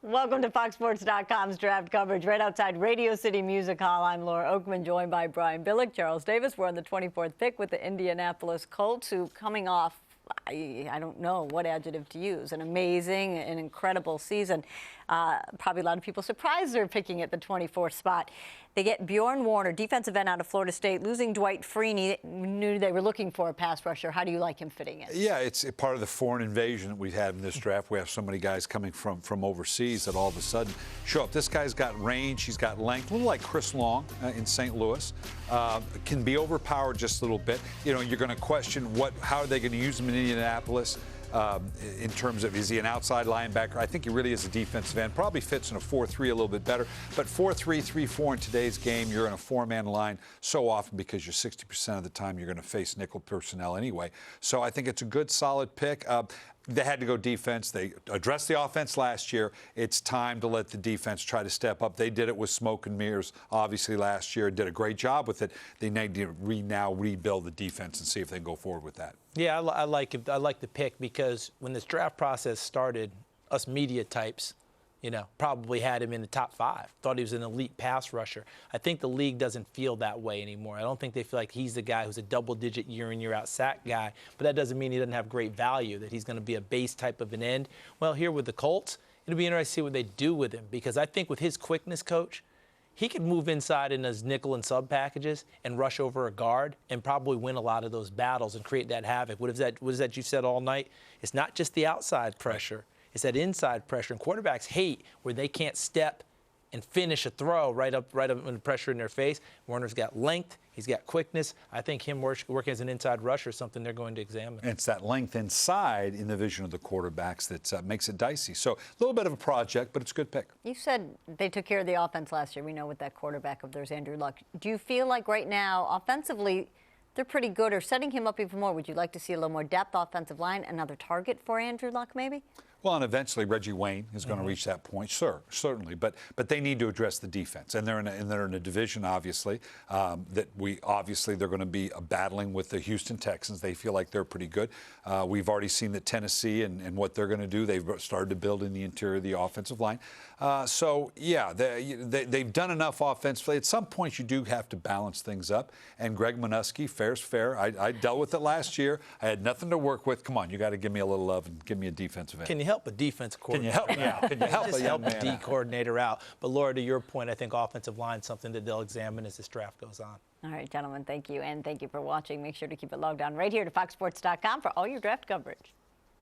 Welcome to FoxSports.com's draft coverage right outside Radio City Music Hall. I'm Laura Oakman, joined by Brian Billick, Charles Davis. We're on the 24th pick with the Indianapolis Colts, who coming off, I don't know what adjective to use, an amazing and incredible season. Probably a lot of people surprised they're picking at the 24th spot. They get Bjoern Werner, defensive end out of Florida State, losing Dwight Freeney. Knew they were looking for a pass rusher. How do you like him fitting in? Yeah, it's part of the foreign invasion that we've had in this draft. We have so many guys coming from overseas that all of a sudden show up. This guy's got range, he's got length, a little like Chris Long in St. Louis. Can be overpowered just a little bit. You know, you're going to question how are they going to use him in Indianapolis. In terms of, is he an outside linebacker? I think he really is a defensive end. Probably fits in a 4-3 a little bit better. But 4-3, 3-4 in today's game, you're in a four-man line so often because you're 60% of the time you're going to face nickel personnel anyway. So I think it's a good, solid pick. They had to go defense. They addressed the offense last year. It's time to let the defense try to step up. They did it with smoke and mirrors, obviously, last year. Did a great job with it. They need to now rebuild the defense and see if they can go forward with that. Yeah, I like it. I like the pick because when this draft process started, us media types, probably had him in the top 5. Thought he was an elite pass rusher. I think the league doesn't feel that way anymore. I don't think they feel like he's the guy who's a double-digit year-in-year-out sack guy, but that doesn't mean he doesn't have great value, that he's going to be a base type of an end. Well, here with the Colts, it'll be interesting to see what they do with him because I think with his quickness, Coach, he could move inside in his nickel and sub packages and rush over a guard and probably win a lot of those battles and create that havoc. What is that you said all night? It's not just the outside pressure. It's that inside pressure, and quarterbacks hate where they can't step and finish a throw right up when the pressure in their face. Werner's got length. He's got quickness. I think him working as an inside rusher is something they're going to examine. And it's that length inside in the vision of the quarterbacks that makes it dicey. So a little bit of a project, but it's a good pick. You said they took care of the offense last year. We know with that quarterback of theirs, Andrew Luck. Do you feel like right now, offensively, they're pretty good, or setting him up even more? Would you like to see a little more depth, offensive line, another target for Andrew Luck maybe? Well, and eventually Reggie Wayne is going to reach that point, sure, certainly. But they need to address the defense, and they're in a division, obviously, they're going to be battling with the Houston Texans. They feel like they're pretty good. We've already seen that Tennessee and what they're going to do. They've started to build in the interior of the offensive line. So yeah, they've done enough offensively. At some point, you do have to balance things up. And Greg Minuski, fair's fair. I dealt with it last year. I had nothing to work with. Come on, you got to give me a little love and give me a defensive end. Can you help a defense coordinator? Can you help me out? Can you help just a young help man a D coordinator out? But Laura, to your point, I think offensive line is something that they'll examine as this draft goes on. All right, gentlemen, thank you, and thank you for watching. Make sure to keep it logged on right here to FoxSports.com for all your draft coverage.